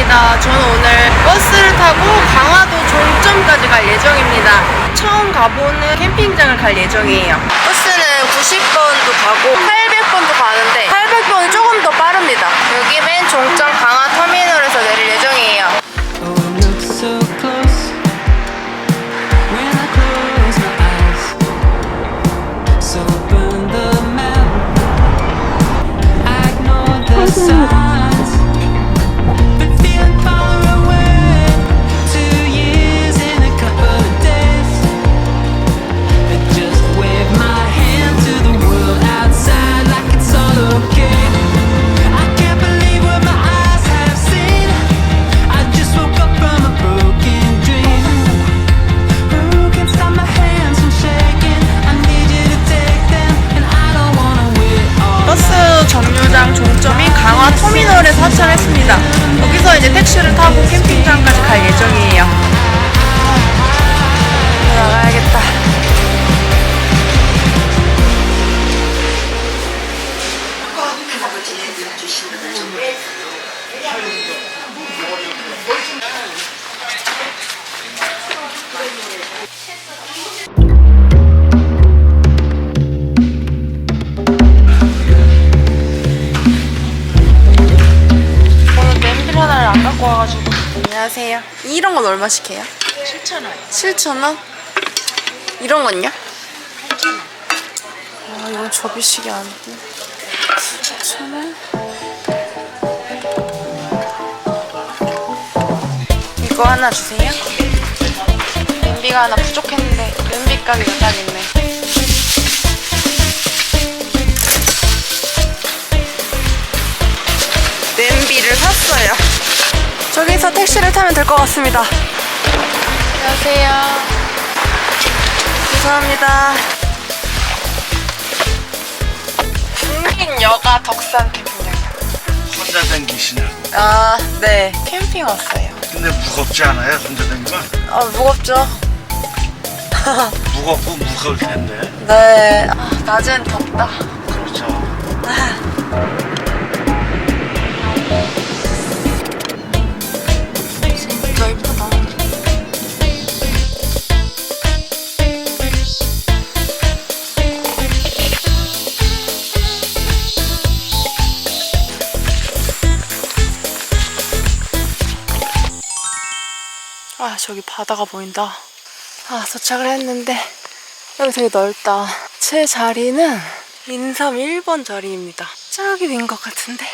반갑습니다. 저는 오늘 버스를 타고 강화도 종점까지 갈 예정입니다. 처음 가보는 캠핑장을 갈 예정이에요. 버스는 90번도 가고 800번도 가는데 800번은 조금 더 빠릅니다. 여기 맨 종점 강화 터미널에서 내릴 예정이에요. 정류장 종점인 강화 터미널에서 하차했습니다. 여기서 이제 택시를 타고 캠핑장까지 갈 예정이에요. 나가야겠다. 하나를 안 갖고 와가지고. 안녕하세요. 이런 건 얼마씩 해요? 7,000원. 7,000원? 이런 건요? 8,000원. 아, 이건 접이식이 아니고. 7,000원? 이거 하나 주세요. 냄비가 하나 부족했는데 냄비 가게가 딱 있네. 냄비를 샀어요. 저기서 택시를 타면 될 것 같습니다. 안녕하세요. 감사합니다. 국민여가 덕산 캠핑장이요. 혼자 다니시냐고. 아, 네. 캠핑 왔어요. 근데 무겁지 않아요? 혼자 다니면? 아, 무겁죠? 무겁고 무거울 텐데. 네. 아, 낮엔 덥다. 그렇죠. 진짜 이쁘다. 아, 저기 바다가 보인다. 아, 도착을 했는데 여기 되게 넓다. 제 자리는 인삼 1번 자리입니다. 저기 빈 것 같은데.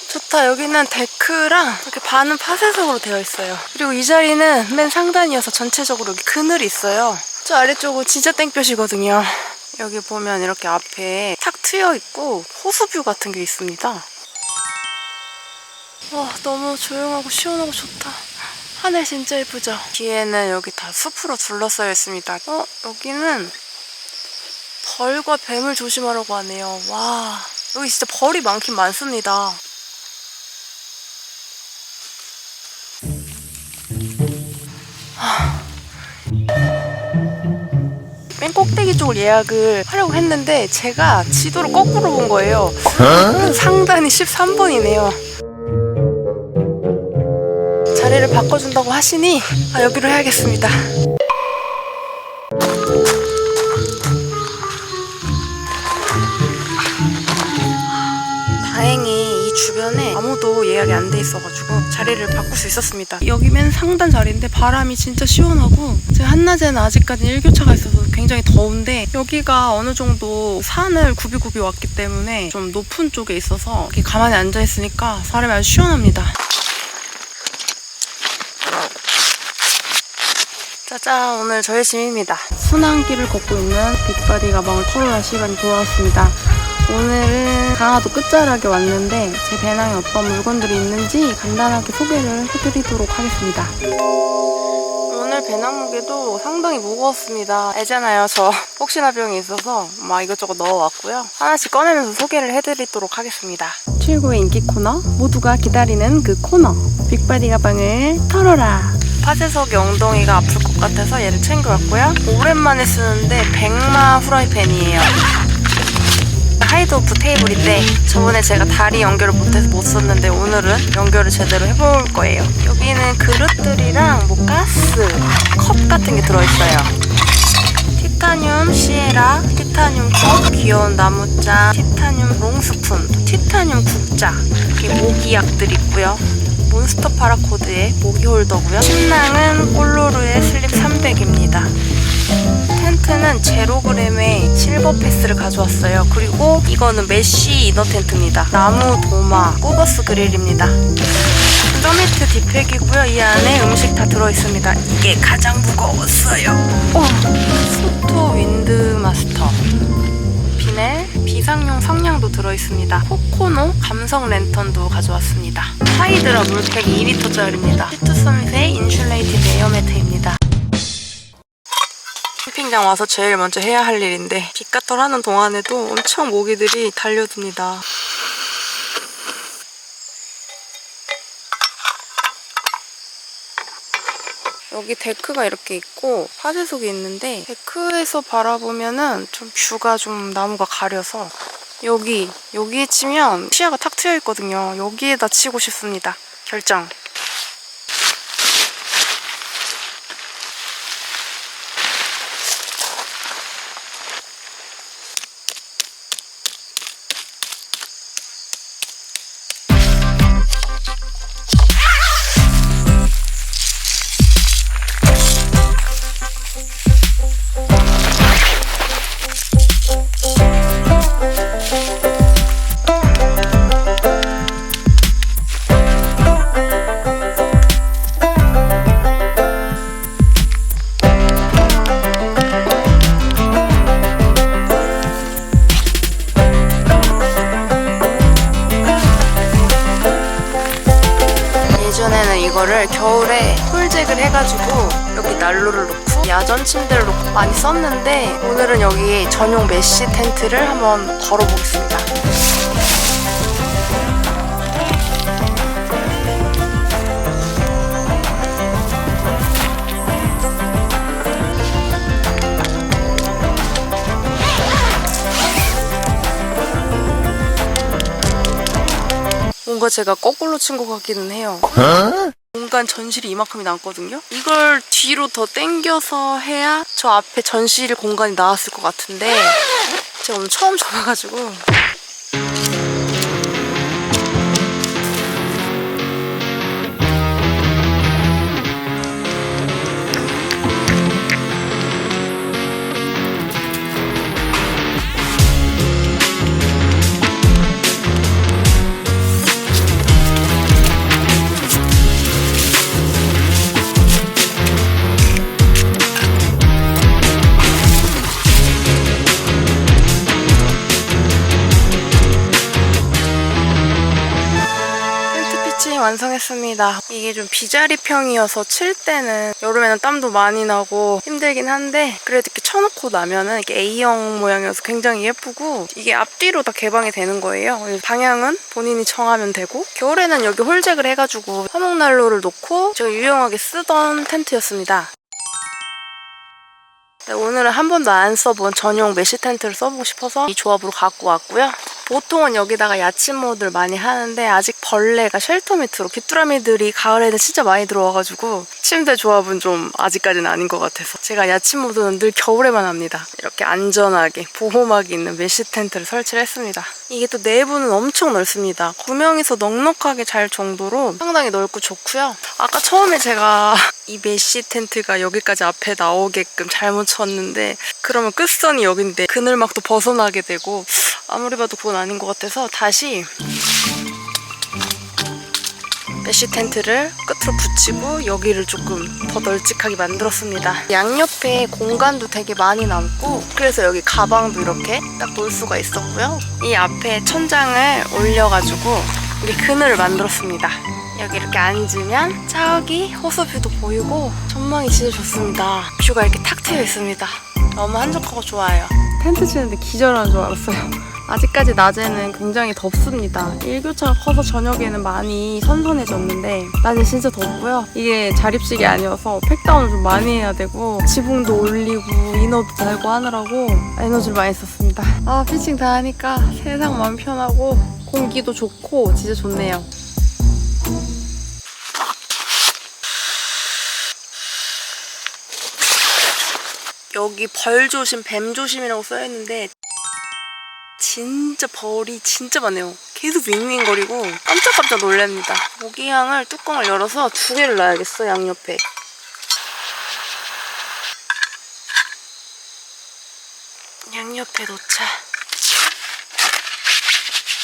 좋다. 여기는 데크랑 이렇게 반은 파쇄석으로 되어 있어요. 그리고 이 자리는 맨 상단이어서 전체적으로 여기 그늘이 있어요. 저 아래쪽은 진짜 땡볕이거든요. 여기 보면 이렇게 앞에 탁 트여 있고 호수뷰 같은 게 있습니다. 와, 너무 조용하고 시원하고 좋다. 하늘 진짜 예쁘죠? 뒤에는 여기 다 숲으로 둘러싸여 있습니다. 여기는 벌과 뱀을 조심하라고 하네요. 와, 여기 진짜 벌이 많긴 많습니다. 맨 꼭대기 쪽을 예약을 하려고 했는데 제가 지도를 거꾸로 본 거예요. 상단이 13번이네요. 자리를 바꿔준다고 하시니 여기로 해야겠습니다. 다행히 이 주변에 아무도 예약이 안 돼 있어가지고 자리를 바꿀 수 있었습니다. 여기 맨 상단 자리인데 바람이 진짜 시원하고 제가 한낮에는 아직까지 일교차가 있어서 굉장히 더운데 여기가 어느 정도 산을 굽이굽이 왔기 때문에 좀 높은 쪽에 있어서 이렇게 가만히 앉아 있으니까 바람이 아주 시원합니다. 짜잔, 오늘 저의 짐입니다. 순환길을 걷고 있는 빅바디 가방을 털어낼 시간이 돌아왔습니다. 오늘은 강화도 끝자락에 왔는데 제 배낭에 어떤 물건들이 있는지 간단하게 소개를 해드리도록 하겠습니다. 오늘 배낭 무게도 상당히 무거웠습니다. 알잖아요, 저 혹시나 병이 있어서 막 이것저것 넣어왔고요. 하나씩 꺼내면서 소개를 해드리도록 하겠습니다. 최고의 인기 코너, 모두가 기다리는 그 코너, 빅바디 가방을 털어라. 파쇄석의 엉덩이가 아플 것 같아서 얘를 챙겨왔고요. 오랜만에 쓰는데 백마 후라이팬이에요. 하이드 오프 테이블인데 저번에 제가 다리 연결을 못해서 못 썼는데 오늘은 연결을 제대로 해볼 거예요. 여기는 그릇들이랑 뭐 가스, 컵 같은 게 들어있어요. 티타늄 시에라, 티타늄 컵, 귀여운 나무자, 티타늄 롱스푼, 티타늄 국자, 여기 모기약들 있고요. 몬스터 파라코드의 모기 홀더고요. 침낭은 꼴로르의 슬립 300입니다. 텐트는 제로그램의 실버 패스를 가져왔어요. 그리고 이거는 메쉬 이너 텐트입니다. 나무 도마, 꾸버스 그릴입니다. 서미트 디팩이고요. 이 안에 음식 다 들어있습니다. 이게 가장 무거웠어요. 소토 윈드마스터. 비넬, 비상용 성냥도 들어있습니다. 코코노 감성 랜턴도 가져왔습니다. 하이드라 물팩 2리터짜리입니다. 시트 서밋의 인슐레이티드 에어매트입니다. 캠핑장 와서 제일 먼저 해야 할 일인데 빗가털 하는 동안에도 엄청 모기들이 달려듭니다. 여기 데크가 이렇게 있고 파쇄석이 있는데 데크에서 바라보면은 좀 뷰가 좀 나무가 가려서 여기에 치면 시야가 탁 트여 있거든요. 여기에다 치고 싶습니다. 결정. 예전에는 이거를 겨울에 홀잭을 해가지고 여기 난로를 놓고 야전 침대를 놓고 많이 썼는데 오늘은 여기 전용 메쉬 텐트를 한번 걸어보겠습니다. 뭔가 제가 거꾸로 친 것 같기는 해요. 공간 전실이 이만큼이 남거든요. 이걸 뒤로 더 당겨서 해야 저 앞에 전실 공간이 나왔을 것 같은데 제가 오늘 처음 접어가지고 완성했습니다. 이게 좀 비자리평이어서 칠 때는 여름에는 땀도 많이 나고 힘들긴 한데 그래도 이렇게 쳐놓고 나면은 이렇게 A형 모양이어서 굉장히 예쁘고 이게 앞뒤로 다 개방이 되는 거예요. 방향은 본인이 정하면 되고 겨울에는 여기 홀잭을 해가지고 화목난로를 놓고 제가 유용하게 쓰던 텐트였습니다. 네, 오늘은 한 번도 안 써본 전용 메쉬 텐트를 써보고 싶어서 이 조합으로 갖고 왔고요. 보통은 여기다가 야침모들 많이 하는데 아직 벌레가 쉘터 밑으로 귀뚜라미들이 가을에는 진짜 많이 들어와가지고 침대 조합은 좀 아직까지는 아닌 것 같아서 제가 야침모드는 늘 겨울에만 합니다. 이렇게 안전하게 보호막이 있는 메쉬 텐트를 설치를 했습니다. 이게 또 내부는 엄청 넓습니다. 9명이서 넉넉하게 잘 정도로 상당히 넓고 좋고요. 아까 처음에 제가 이 메쉬 텐트가 여기까지 앞에 나오게끔 잘못 쳤는데 그러면 끝선이 여긴데 그늘막도 벗어나게 되고 아무리 봐도 그건 아닌 것 같아서 다시 메쉬 텐트를 끝으로 붙이고 여기를 조금 더 널찍하게 만들었습니다. 양옆에 공간도 되게 많이 남고 그래서 여기 가방도 이렇게 딱 놓을 수가 있었고요. 이 앞에 천장을 올려가지고 이렇게 그늘을 만들었습니다. 여기 이렇게 앉으면 저기 호수뷰도 보이고 전망이 진짜 좋습니다. 뷰가 이렇게 탁 트여 있습니다. 너무 한적하고 좋아요. 텐트 치는데 기절하는 줄 알았어요. 아직까지 낮에는 굉장히 덥습니다. 일교차가 커서 저녁에는 많이 선선해졌는데 낮에 진짜 덥고요. 이게 자립식이 아니어서 팩다운을 좀 많이 해야 되고 지붕도 올리고 이너도 달고 하느라고 에너지를 많이 썼습니다. 아, 피칭 다 하니까 세상 마음 편하고 공기도 좋고 진짜 좋네요. 여기 벌 조심, 뱀 조심이라고 써있는데 진짜 벌이 진짜 많네요. 계속 윙윙거리고 깜짝깜짝 놀랍니다. 모기향을 뚜껑을 열어서 2개를 놔야겠어, 양옆에. 양옆에 놓자.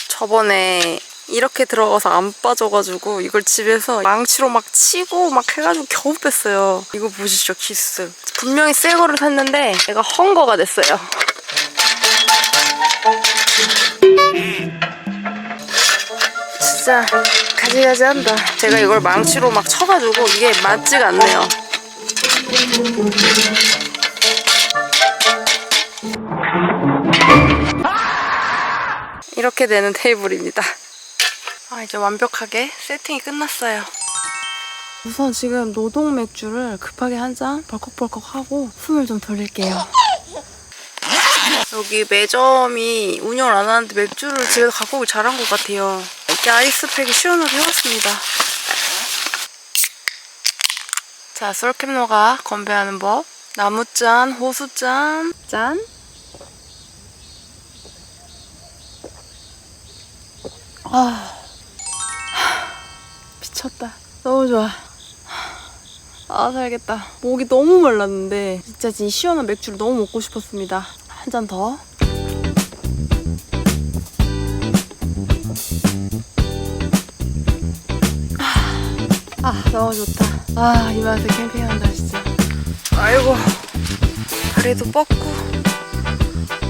저번에 이렇게 들어가서 안 빠져가지고 이걸 집에서 망치로 막 치고 막 해가지고 겨우 뺐어요. 이거 보시죠, 키스. 분명히 새 거를 샀는데 내가 헝거가 됐어요. 진짜 가지가지한다. 제가 이걸 망치로 막 쳐가지고 이게 맞지가 않네요. 이렇게 되는 테이블입니다. 아, 이제 완벽하게 세팅이 끝났어요. 우선 지금 노동 맥주를 급하게 한 잔 벌컥벌컥 하고 숨을 좀 돌릴게요. 여기 매점이 운영을 안 하는데 맥주를 집에서 갖고 오길 잘한 것 같아요. 이렇게 아이스팩이 시원하게 해왔습니다. 자, 솔캠노가 건배하는 법. 나무잔, 호수잔, 짠. 미쳤다. 너무 좋아. 아, 살겠다. 목이 너무 말랐는데 진짜 이 시원한 맥주를 너무 먹고 싶었습니다. 한 잔 더. 너무 좋다. 아, 이 맛에 캠핑한다 진짜. 아이고, 다리도 뻗고.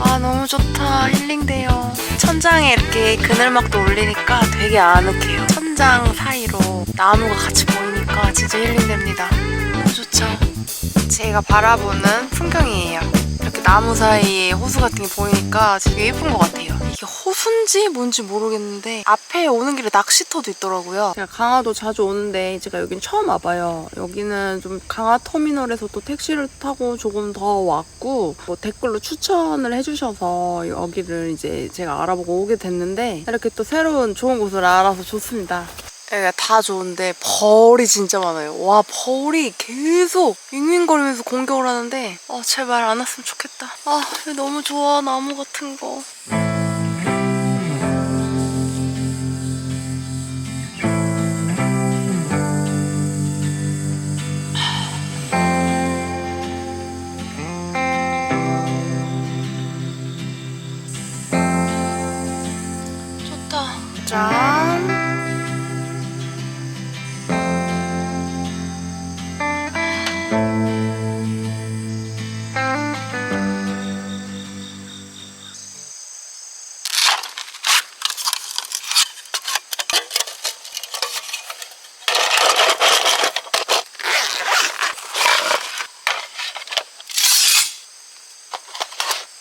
아, 너무 좋다. 힐링돼요. 천장에 이렇게 그늘막도 올리니까 되게 아늑해요. 천장 사이로 나무가 같이 보이니까 진짜 힐링됩니다. 너무 좋죠. 제가 바라보는 풍경이에요. 이렇게 나무 사이에 호수 같은 게 보이니까 되게 예쁜 것 같아요. 이게 호수인지 뭔지 모르겠는데 앞에 오는 길에 낚시터도 있더라고요. 제가 강화도 자주 오는데 제가 여긴 처음 와봐요. 여기는 좀 강화터미널에서 또 택시를 타고 조금 더 왔고 뭐 댓글로 추천을 해주셔서 여기를 이제 제가 알아보고 오게 됐는데 이렇게 또 새로운 좋은 곳을 알아서 좋습니다. 여기가 다 좋은데 벌이 진짜 많아요. 와, 벌이 계속 윙윙거리면서 공격을 하는데 제발 안 왔으면 좋겠다. 아, 너무 좋아, 나무 같은 거. 좋다. 짠.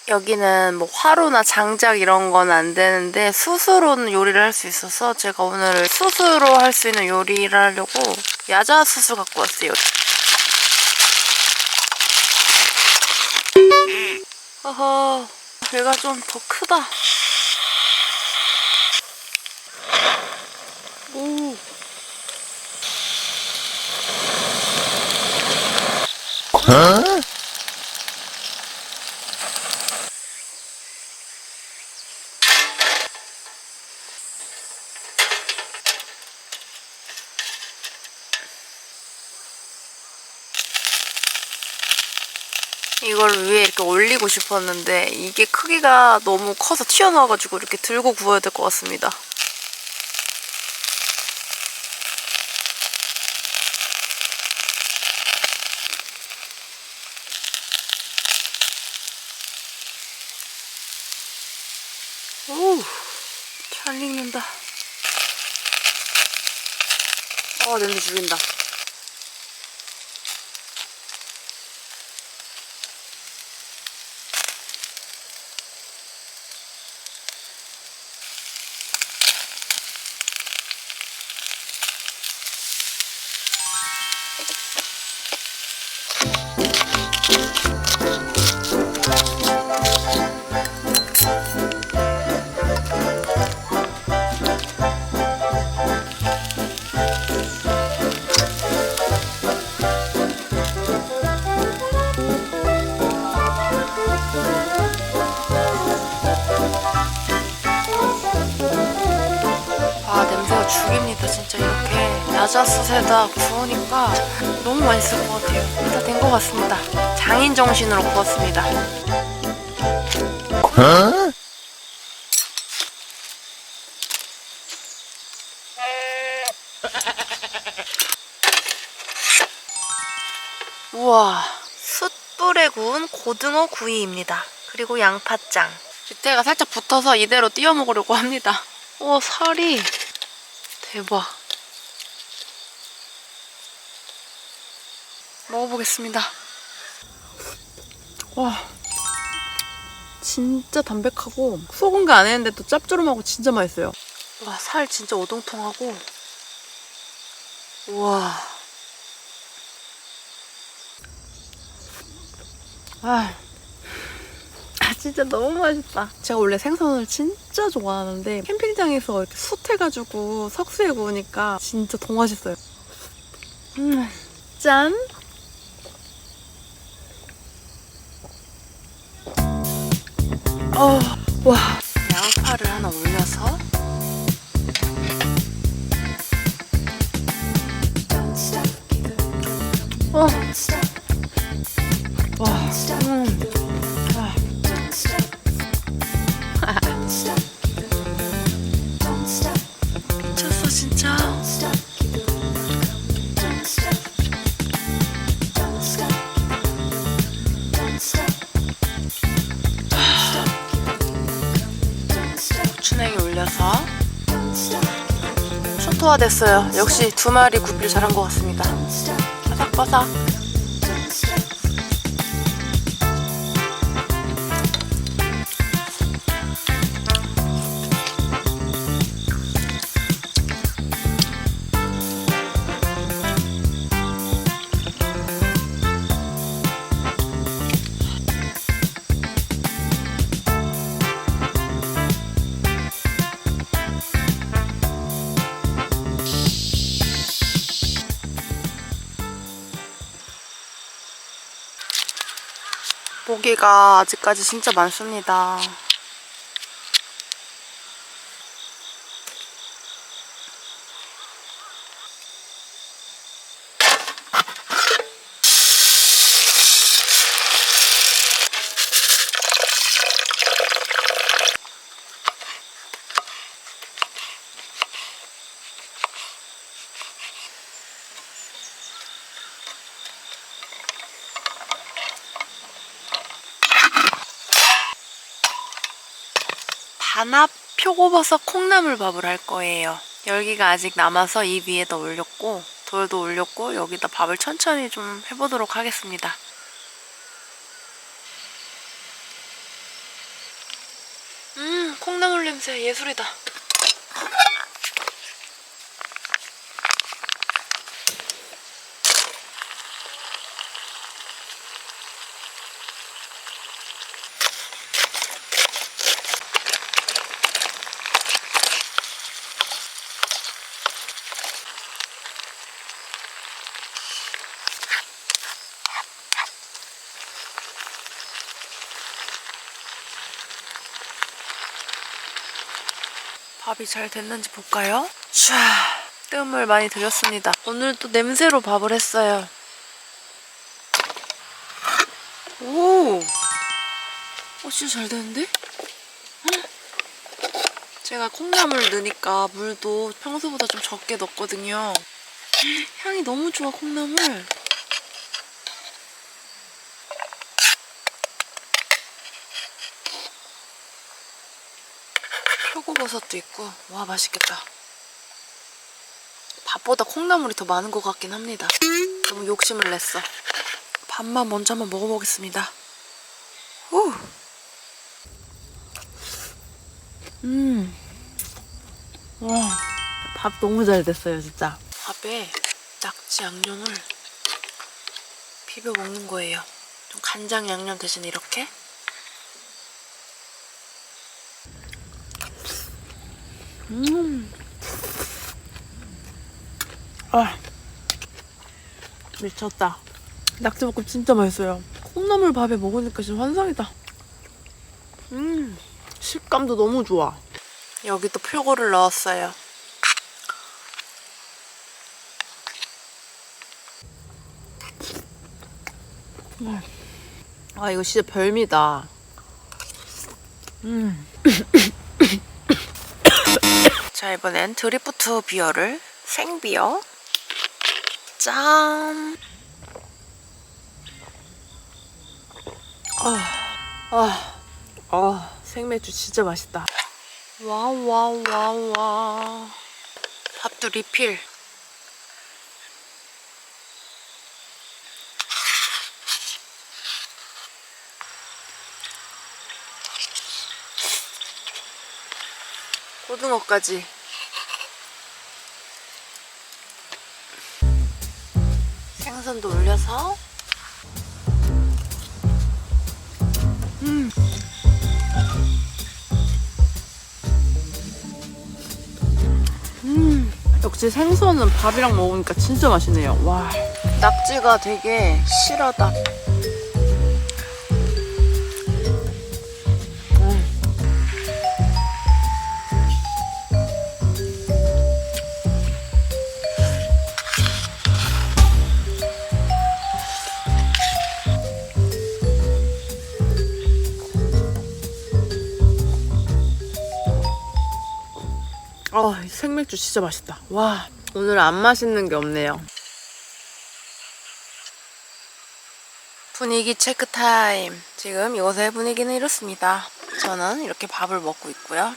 여기는 뭐 화로나 장작 이런 건 안 되는데 숯으로는 요리를 할 수 있어서 제가 오늘 숯으로 할 수 있는 요리를 하려고 야자숯을 갖고 왔어요. 어허, 얘가 좀 더 크다. 오. 이걸 위에 이렇게 올리고 싶었는데 이게 크기가 너무 커서 튀어나와가지고 이렇게 들고 구워야 될 것 같습니다. 오, 잘 익는다. 냄새 죽인다. 죽입니다. 진짜 이렇게 야자스에다 구우니까 너무 맛있을 것 같아요. 다 된 것 같습니다. 장인 정신으로 구웠습니다. 우와, 숯불에 구운 고등어 구이입니다. 그리고 양파장. 밑에가 살짝 붙어서 이대로 띄워 먹으려고 합니다. 우와, 살이 대박. 먹어보겠습니다. 와, 진짜 담백하고 소금 간 안 했는데 또 짭조름하고 진짜 맛있어요. 와, 살 진짜 오동통하고. 우와. 진짜 너무 맛있다. 제가 원래 생선을 진짜 좋아하는데 캠핑장에서 이렇게 숯 해가지고 석쇠에 구우니까 진짜 더 맛있어요. 짠! 와, 양파를 하나 올려서 미쳤어 진짜. 고추냉이 올려서 초토화됐어요. 역시 2마리 굽기를 잘한 것 같습니다. 바삭바삭. 모기가 아직까지 진짜 많습니다. 단합 표고버섯 콩나물밥을 할 거예요. 열기가 아직 남아서 이 위에다 올렸고 돌도 올렸고 여기다 밥을 천천히 좀 해보도록 하겠습니다. 콩나물 냄새 예술이다. 밥이 잘 됐는지 볼까요? 촤, 뜸을 많이 들였습니다. 오늘 또 냄새로 밥을 했어요. 오, 진짜 잘 되는데? 제가 콩나물 넣으니까 물도 평소보다 좀 적게 넣었거든요. 향이 너무 좋아, 콩나물. 표고버섯도 있고. 와, 맛있겠다. 밥보다 콩나물이 더 많은 것 같긴 합니다. 너무 욕심을 냈어. 밥만 먼저 한번 먹어보겠습니다. 후. 와, 밥 너무 잘 됐어요, 진짜. 밥에 낙지 양념을 비벼 먹는 거예요. 좀 간장 양념 대신 이렇게. 미쳤다. 낙지볶음 진짜 맛있어요. 콩나물 밥에 먹으니까 진짜 환상이다. 식감도 너무 좋아. 여기도 표고를 넣었어요. 아, 이거 진짜 별미다. 자, 이번엔 드리프트 비어를 생비어 짠. 생맥주 진짜 맛있다. 와와와와. 밥도 리필. 고등어까지. 생선도 올려서. 역시 생선은 밥이랑 먹으니까 진짜 맛있네요. 와, 낙지가 되게 실하다. 이 생맥주 진짜 맛있다. 와, 오늘 안 맛있는 게 없네요. 분위기 체크 타임. 지금 이곳의 분위기는 이렇습니다. 저는 이렇게 밥을 먹고 있고요.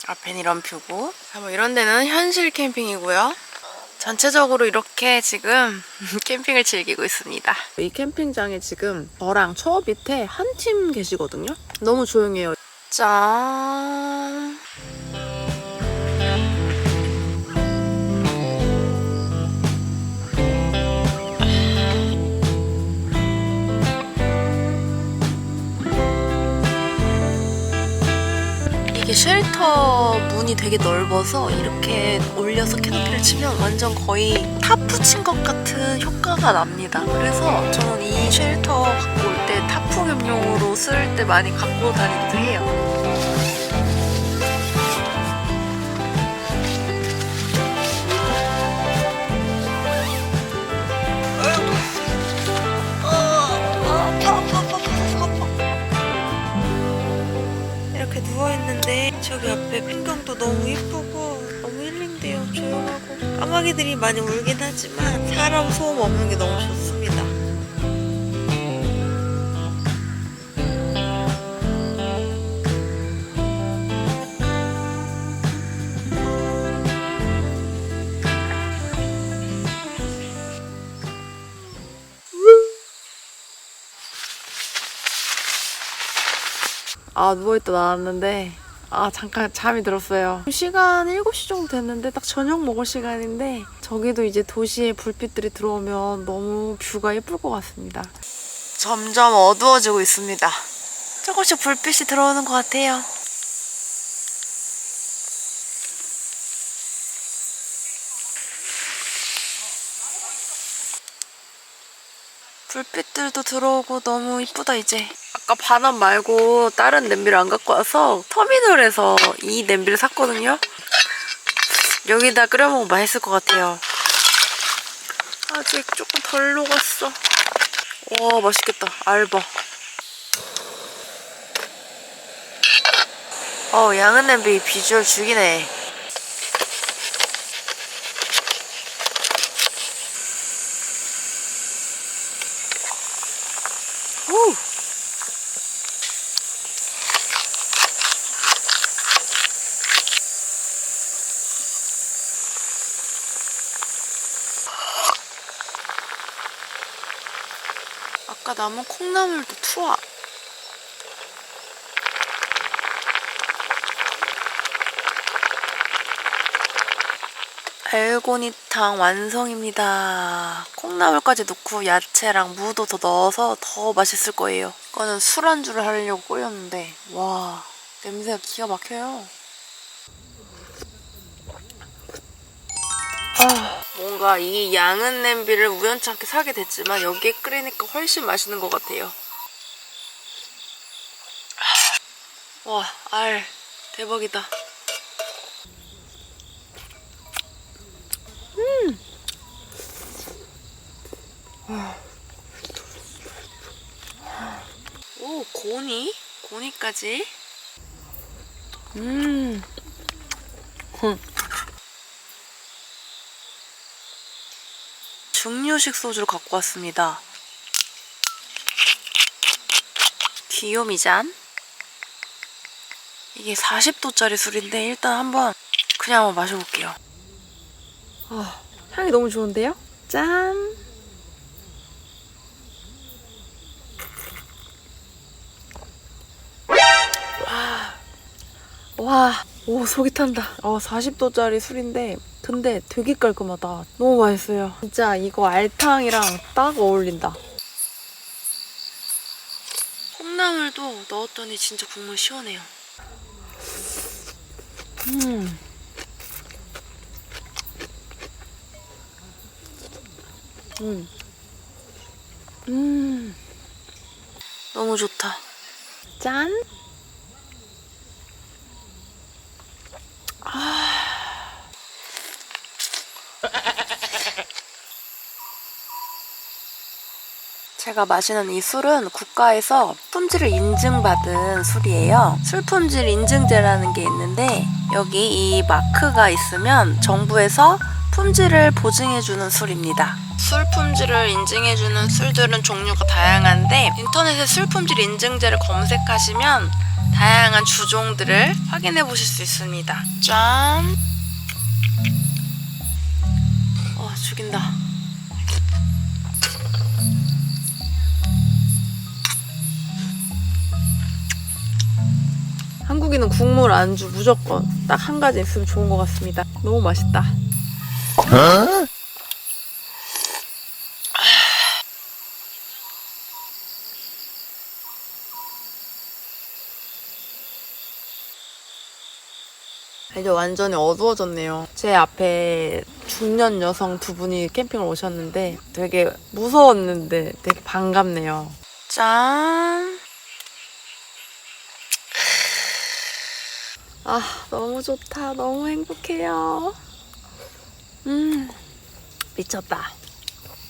앞엔 이런 뷰고. 뭐 이런 데는 현실 캠핑이고요. 전체적으로 이렇게 지금 캠핑을 즐기고 있습니다. 이 캠핑장에 지금 저랑 저 밑에 한 팀 계시거든요. 너무 조용해요. 짠. 이게 쉘터 문이 되게 넓어서 이렇게 올려서 캐노피를 치면 완전 거의 타프 친 것 같은 효과가 납니다. 그래서 저는 이 쉘터 갖고 올 때 타프 겸용으로 쓸 때 많이 갖고 다니기도 해요. 이렇게 누워있는데 저기 앞에 풍경도 너무 예쁘고 너무 힐링돼요. 조용하고 까마귀들이 많이 울긴 하지만 사람 소음 없는 게 너무 좋습니다. 누워있다 나왔는데 잠깐 잠이 들었어요. 시간 7시 정도 됐는데 딱 저녁 먹을 시간인데 저기도 이제 도시에 불빛들이 들어오면 너무 뷰가 예쁠 것 같습니다. 점점 어두워지고 있습니다. 조금씩 불빛이 들어오는 것 같아요. 불빛들도 들어오고 너무 이쁘다 이제. 아까 반합 말고 다른 냄비를 안 갖고 와서 터미널에서 이 냄비를 샀거든요. 여기다 끓여 먹으면 맛있을 것 같아요. 아직 조금 덜 녹았어. 와, 맛있겠다. 알바. 양은 냄비 비주얼 죽이네. 후. 아까 남은 콩나물도 투하. 알고니탕 완성입니다. 콩나물까지 넣고 야채랑 무도 더 넣어서 더 맛있을 거예요. 이거는 술안주를 하려고 끓였는데 와, 냄새가 기가 막혀요. 뭔가 이 양은 냄비를 우연찮게 사게 됐지만 여기에 끓이니까 훨씬 맛있는 것 같아요. 와, 알 대박이다. 토니까지. 중류식 소주를 갖고 왔습니다. 귀요미잔. 이게 40도짜리 술인데 일단 한번 마셔볼게요. 향이 너무 좋은데요? 짠! 와, 오, 속이 탄다. 40도짜리 술인데 근데 되게 깔끔하다. 너무 맛있어요. 진짜 이거 알탕이랑 딱 어울린다. 콩나물도 넣었더니 진짜 국물 시원해요. 너무 좋다. 짠! 제가 마시는 이 술은 국가에서 품질을 인증받은 술이에요. 술품질 인증제라는 게 있는데 여기 이 마크가 있으면 정부에서 품질을 보증해주는 술입니다. 술 품질을 인증해주는 술들은 종류가 다양한데 인터넷에 술 품질 인증제를 검색하시면 다양한 주종들을 확인해 보실 수 있습니다. 짠! 죽인다. 한국인은 국물 안주 무조건 딱 한 가지 있으면 좋은 것 같습니다. 너무 맛있다. 이제 완전히 어두워졌네요. 제 앞에 중년 여성 두 분이 캠핑을 오셨는데 되게 무서웠는데 되게 반갑네요. 짠! 너무 좋다. 너무 행복해요. 미쳤다.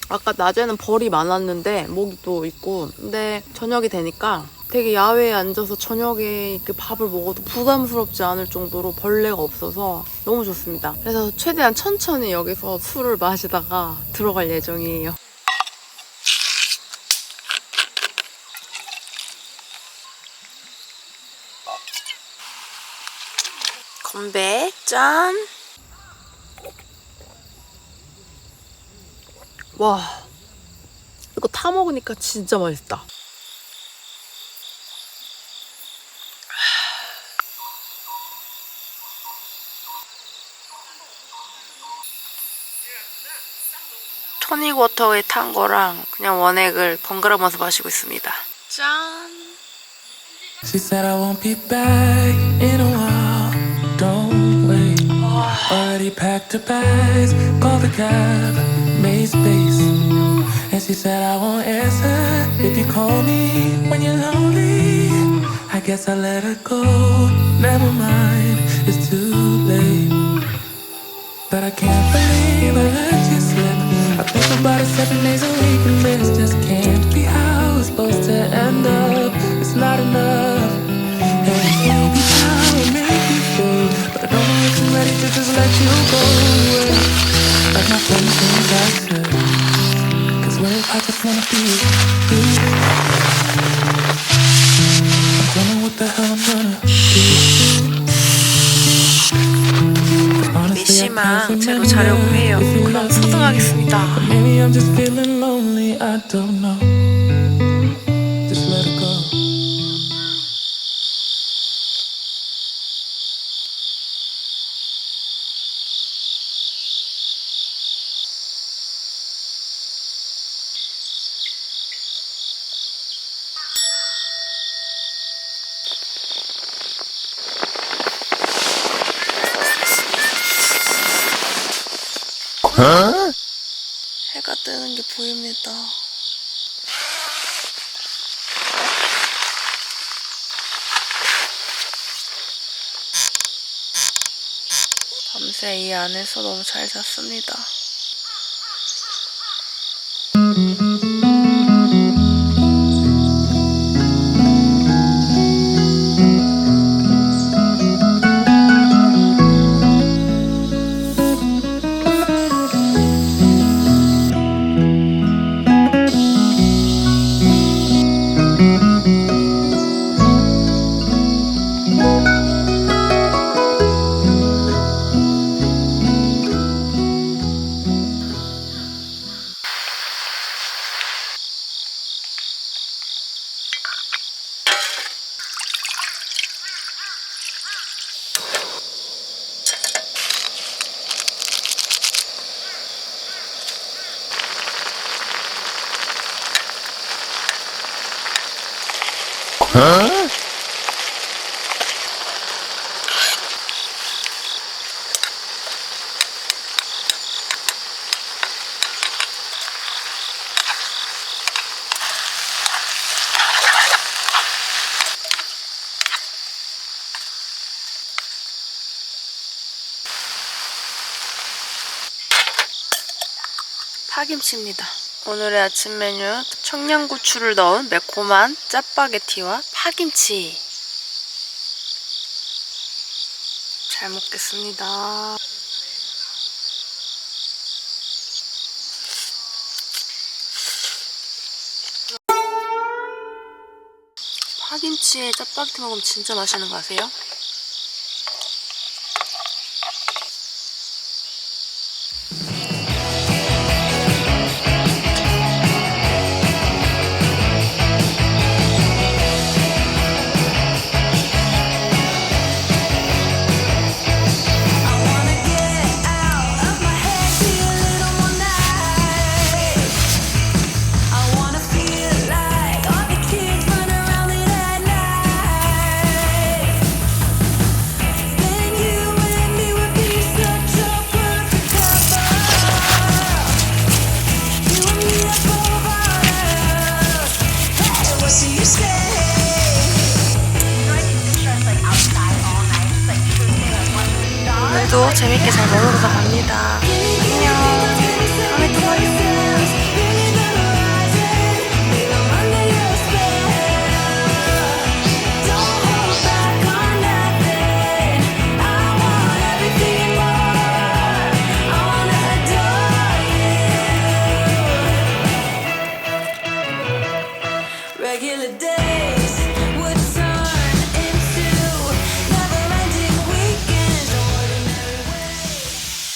아까 낮에는 벌이 많았는데 모기도 있고 근데 저녁이 되니까 되게 야외에 앉아서 저녁에 이렇게 밥을 먹어도 부담스럽지 않을 정도로 벌레가 없어서 너무 좋습니다. 그래서 최대한 천천히 여기서 술을 마시다가 들어갈 예정이에요. 건배 짠! 와, 이거 타 먹으니까 진짜 맛있다. 토닉 워터에 탄 거랑 그냥 원액을 번갈아 가면서 마시고 있습니다. 짠! She said I won't be back in a while. Don't wait. Already packed her bags, called the cab, made space. And she said I won't answer if you call me when you're lonely. I guess I let her go. Never mind, it's too late. But I can't believe I let you slip. I think about it 7 days a week, and this just can't be how it's supposed to end up. It's not enough. And maybe I will make you stay, but I don't know if you're ready to just let you go away. Like my friend thinks I should. 'Cause what if I just wanna be with you? I don't know what the hell I'm gonna do. 미시망 제로 자려고 해요. 그럼 소등하겠습니다. Maybe I'm just feeling lonely, I don't know. Just let it go. 해가 뜨는 게 보입니다. 밤새 이 안에서 너무 잘 잤습니다. 파김치입니다. 오늘의 아침 메뉴 청양고추를 넣은 매콤한 짜파게티와 파김치. 잘 먹겠습니다. 파김치에 짜파게티 먹으면 진짜 맛있는 거 아세요? 오늘도 재밌게 잘 먹으면서 갑니다. 안녕. 다음에 또 봐요. Regular day.